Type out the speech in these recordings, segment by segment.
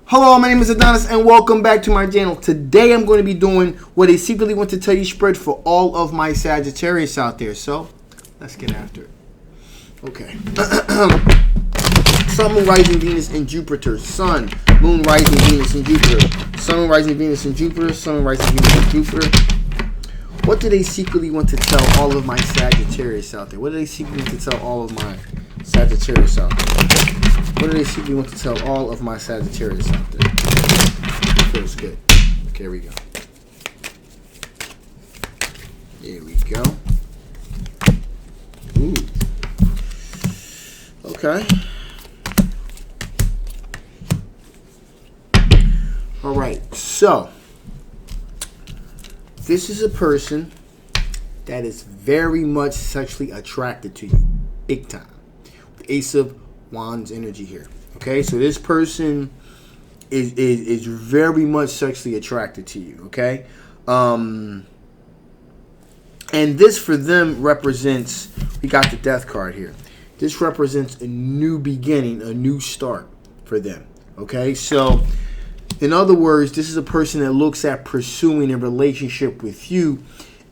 Hello, my name is Adonis and welcome back to my channel. Today I'm going to be doing what I secretly want to tell you spread for all of my Saggitarius out there. So, let's get after it. Okay. Sun, Moon, Rising, Venus, and Jupiter. Sun, Moon, Rising, Venus, and Jupiter. Sun, Moon, Rising, Venus, and Jupiter. Sun, Moon, Rising, Venus, and Jupiter. What do they secretly want to tell all of my Sagittarius out there? What do they secretly want to tell all of my Sagittarius out there? What do they secretly want to tell all of my Sagittarius out there? Feels good. Okay, here we go. Here we go. Ooh. Okay. All right. So, this is a person that is very much sexually attracted to you. Big time. The Ace of Wands energy here. Okay, so this person is very much sexually attracted to you. Okay, and this for them represents, we got the Death card here. This represents a new beginning, a new start for them. Okay, so in other words, this is a person that looks at pursuing a relationship with you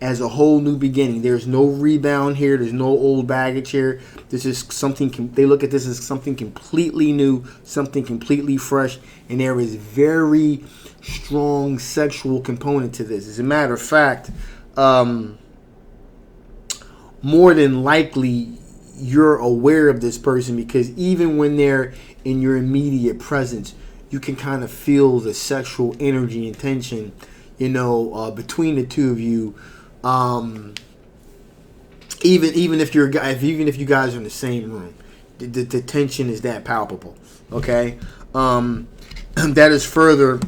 as a whole new beginning. There's no rebound here. There's no old baggage here. This is something, they look at this as something completely new, something completely fresh, and there is very strong sexual component to this. As a matter of fact, more than likely, you're aware of this person because even when they're in your immediate presence, you can kind of feel the sexual energy and tension, between the two of you. Even if you guys are in the same room, the tension is that palpable. Okay, that is further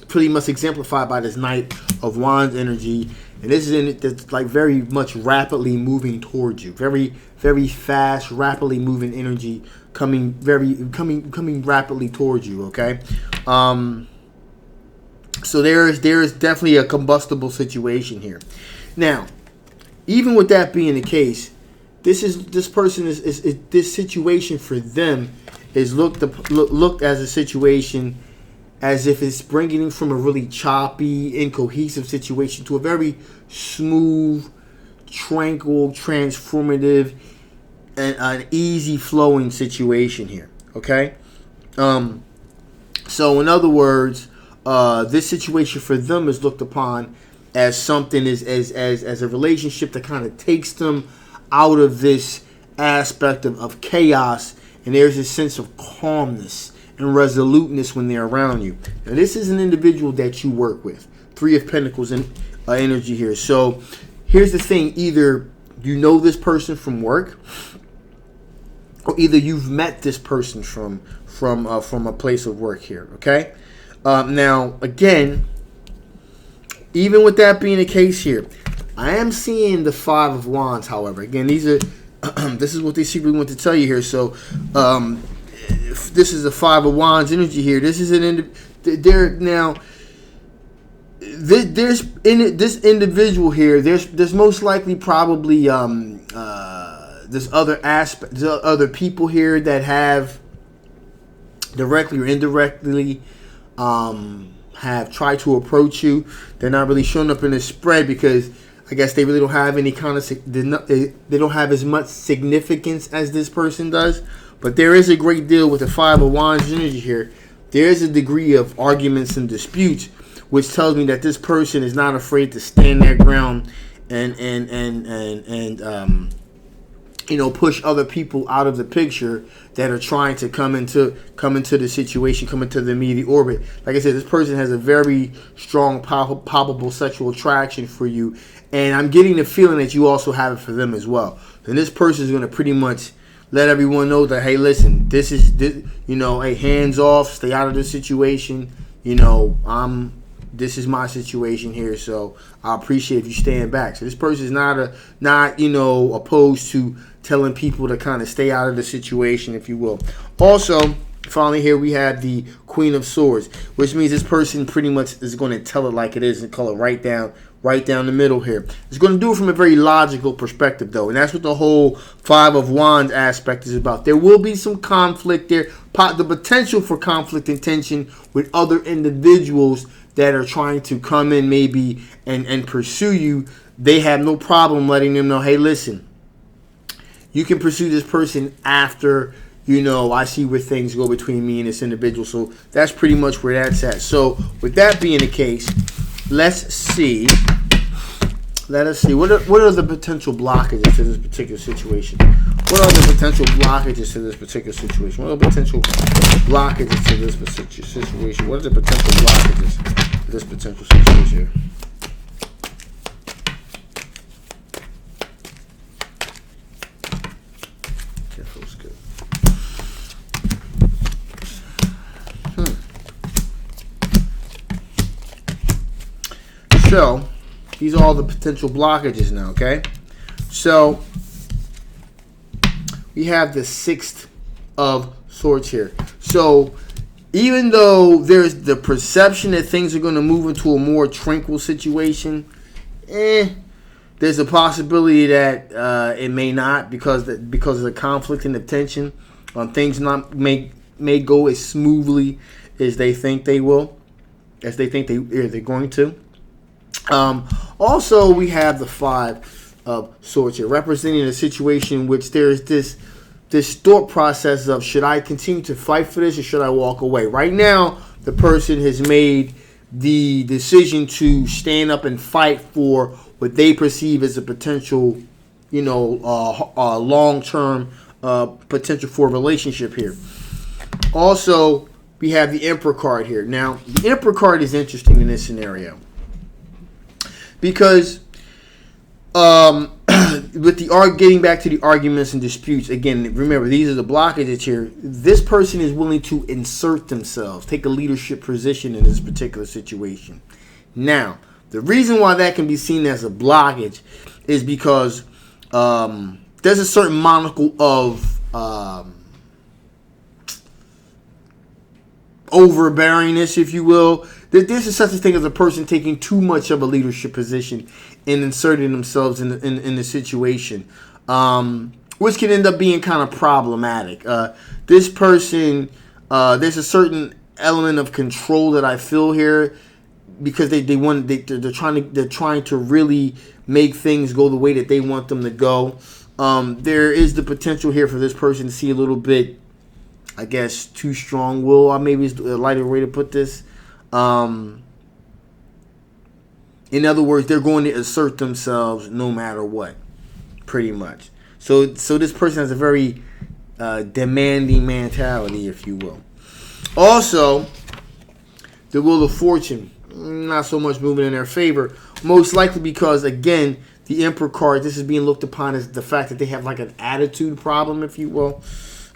pretty much exemplified by this Knight of Wands energy, and this is that's like very much rapidly moving towards you, very very fast, rapidly moving energy coming rapidly towards you. Okay, so there is definitely a combustible situation here. Now, even with that being the case, this situation for them is looked as a situation as if it's bringing them from a really choppy, incohesive situation to a very smooth, tranquil, transformative, and an easy flowing situation here. Okay, so in other words, this situation for them is looked upon as something as a relationship that kind of takes them out of this aspect of chaos, and there's a sense of calmness and resoluteness when they're around you. Now, this is an individual that you work with. Three of Pentacles and energy here. So here's the thing: either you know this person from work, or either you've met this person from a place of work here. Okay. Now, again, even with that being the case here, I am seeing the Five of Wands. However, again, these are this is what they secretly want to tell you here. So, this is the Five of Wands energy here. This is this individual here. There's most likely probably this other aspect, there's other people here that have directly or indirectly have tried to approach you. They're not really showing up in this spread because I guess they really don't have any kind of they don't have as much significance as this person does. But there is a great deal with the Five of Wands energy here. There is a degree of arguments and disputes, which tells me that this person is not afraid to stand their ground and push other people out of the picture that are trying to come into the situation, come into the immediate orbit. Like I said, this person has a very strong, palpable sexual attraction for you, and I'm getting the feeling that you also have it for them as well. And this person is going to pretty much let everyone know that, hey, listen, this, hey, hands off, stay out of this situation. This is my situation here, so I appreciate if you stand back. So this person is not opposed to telling people to kind of stay out of the situation, if you will. Also, finally here we have the Queen of Swords, which means this person pretty much is going to tell it like it is and call it right down right down the middle here. It's going to do it from a very logical perspective, though, and that's what the whole Five of Wands aspect is about. There will be some conflict there, the potential for conflict and tension with other individuals that are trying to come in maybe and pursue you. They have no problem letting them know, hey, listen, you can pursue this person after, I see where things go between me and this individual. So that's pretty much where that's at. So with that being the case, let's see. Let us see. What are the potential blockages to this particular situation? What are the potential blockages to this particular situation? What are the potential blockages to this particular situation? What are the potential blockages to this potential situation here? Careful's good. So, these are all the potential blockages now, okay? So, we have the Six of Swords here. So, even though there's the perception that things are going to move into a more tranquil situation, there's a possibility that it may not because of the conflict and the tension. Things may go as smoothly as they think they will, as they think they're going to. Also, we have the Five of Swords here, representing a situation in which there's this thought process of, should I continue to fight for this or should I walk away? Right now, the person has made the decision to stand up and fight for what they perceive as a potential, long-term potential for a relationship here. Also, we have the Emperor card here. Now, the Emperor card is interesting in this scenario because with getting back to the arguments and disputes, again, remember, these are the blockages here. This person is willing to insert themselves, take a leadership position in this particular situation. Now, the reason why that can be seen as a blockage is because there's a certain monocle of overbearingness, if you will. This is such a thing as a person taking too much of a leadership position and inserting themselves in the situation, which can end up being kind of problematic. This person, there's a certain element of control that I feel here because they're trying to really make things go the way that they want them to go. There is the potential here for this person to see a little bit, I guess, too strong will. Maybe is a lighter way to put this. In other words, they're going to assert themselves no matter what, pretty much. So this person has a very demanding mentality, if you will. Also, the Wheel of Fortune, not so much moving in their favor, most likely because, again, the Emperor card, this is being looked upon as the fact that they have like an attitude problem, if you will.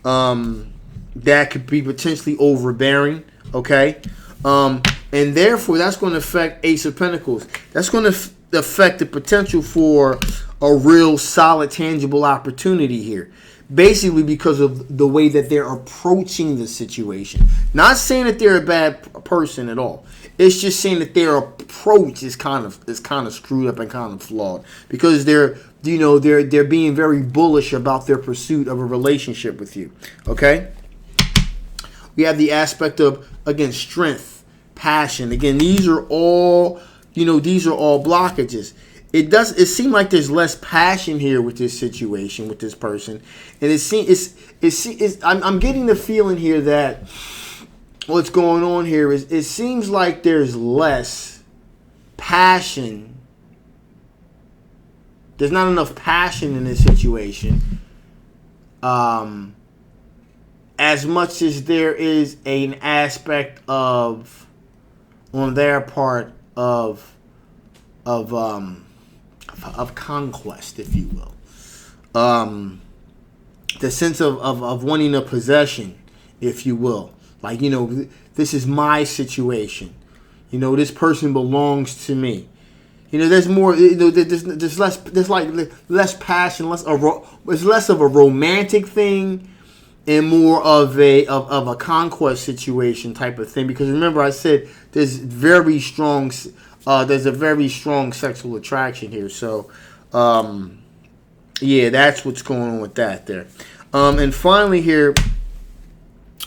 That could be potentially overbearing, okay? And therefore, that's going to affect Ace of Pentacles. That's going to affect the potential for a real solid, tangible opportunity here. Basically because of the way that they're approaching the situation. Not saying that they're a bad person at all. It's just saying that their approach is kind of screwed up and kind of flawed. Because they're being very bullish about their pursuit of a relationship with you. Okay? We have the aspect of, again, strength, passion. Again, these are all blockages. It seems like there's less passion here with this situation, with this person, and I'm getting the feeling here that what's going on here is it seems like there's less passion. There's not enough passion in this situation. As much as there is an aspect of, on their part, of conquest, if you will. The sense of wanting a possession, if you will. Like, this is my situation. This person belongs to me. There's more. There's less passion. It's less of a romantic thing, and more of a conquest situation type of thing. Because remember, I said there's very strong there's a very strong sexual attraction here. So, yeah, that's what's going on with that there. And finally here,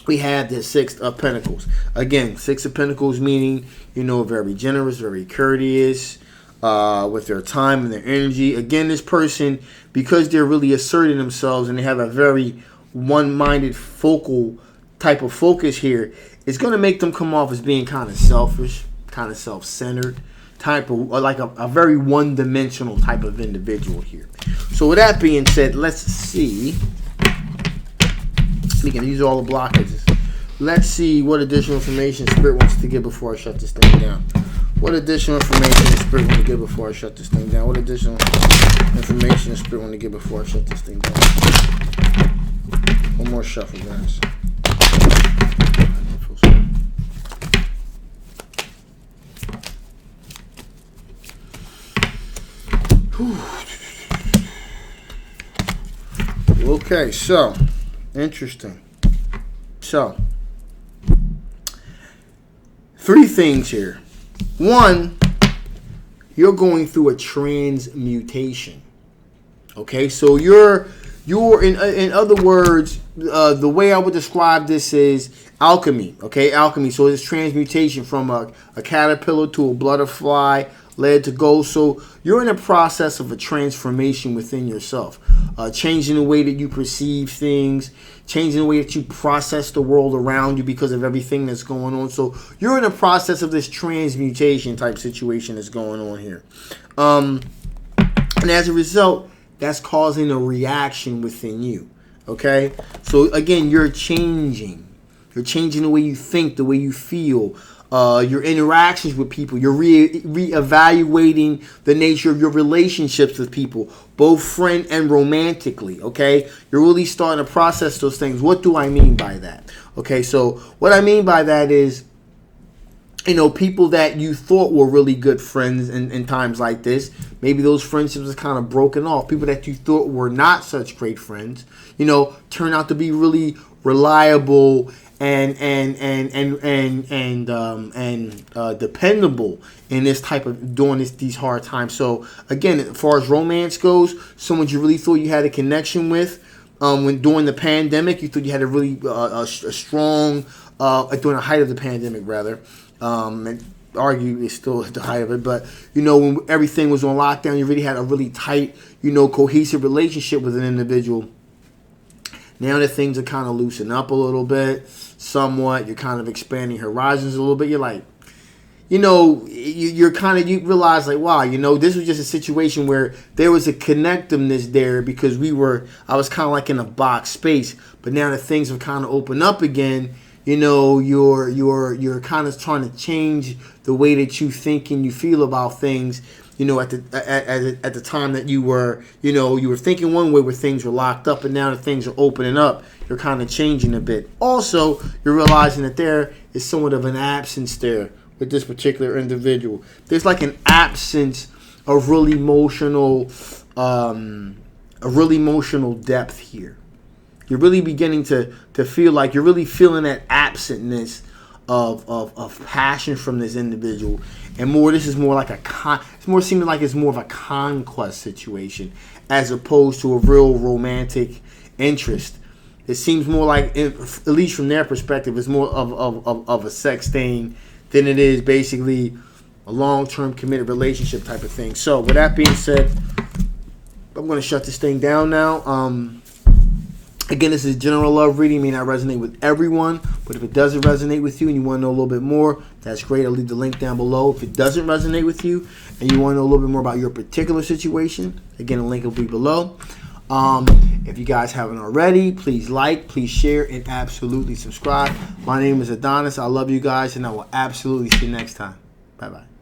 we have the Six of Pentacles. Again, Six of Pentacles meaning, very generous, very courteous, with their time and their energy. Again, this person, because they're really asserting themselves and they have a very one-minded focal type of focus here, it's going to make them come off as being kind of selfish, kind of self-centered, type of like a very one-dimensional type of individual here. So with that being said, let's see. Speaking, these are all the blockages. Let's see what additional information Spirit wants to give before I shut this thing down. What additional information does Spirit want to give before I shut this thing down? What additional information does Spirit want to give before I shut this thing down? One more shuffle, guys. Okay, so interesting. So, 3 things here. 1, you're going through a transmutation. Okay, so you're in other words, the way I would describe this is alchemy. Okay, alchemy. So it's transmutation from a caterpillar to a butterfly, led to go. So you're in a process of a transformation within yourself, changing the way that you perceive things, changing the way that you process the world around you because of everything that's going on. So you're in a process of this transmutation type situation that's going on here. And as a result, that's causing a reaction within you. Okay? So again, you're changing. You're changing the way you think, the way you feel. Your interactions with people, you're reevaluating the nature of your relationships with people, both friend and romantically, okay? You're really starting to process those things. What do I mean by that? Okay, so what I mean by that is, people that you thought were really good friends in times like this, maybe those friendships are kind of broken off. People that you thought were not such great friends, turn out to be really reliable and dependable in this type of during these hard times. So again, as far as romance goes, someone you really thought you had a connection with, when during the pandemic, you thought you had a really a strong during the height of the pandemic rather. And argue it's still at the height of it, but when everything was on lockdown, you really had a really tight, cohesive relationship with an individual. Now that things are kind of loosening up a little bit, somewhat, you're kind of expanding horizons a little bit. You're like, you realize like, wow, this was just a situation where there was a connectiveness there because I was kind of like in a box space, but now that things have kind of opened up again, you're kind of trying to change the way that you think and you feel about things. At the time that you were thinking one way where things were locked up, and now that things are opening up, you're kind of changing a bit. Also, you're realizing that there is somewhat of an absence there with this particular individual. There's like an absence of really emotional depth here. You're really beginning to feel like you're really feeling that absentness of passion from this individual, and this is more like it's more seeming like it's more of a conquest situation as opposed to a real romantic interest. It seems more like, at least from their perspective, it's more of a sex thing than it is basically a long-term committed relationship type of thing. So with that being said, I'm going to shut this thing down now. Again, this is general love reading. It may not resonate with everyone, but if it doesn't resonate with you and you want to know a little bit more, that's great. I'll leave the link down below. If it doesn't resonate with you and you want to know a little bit more about your particular situation, again, the link will be below. If you guys haven't already, please like, please share, and absolutely subscribe. My name is Adonis. I love you guys, and I will absolutely see you next time. Bye-bye.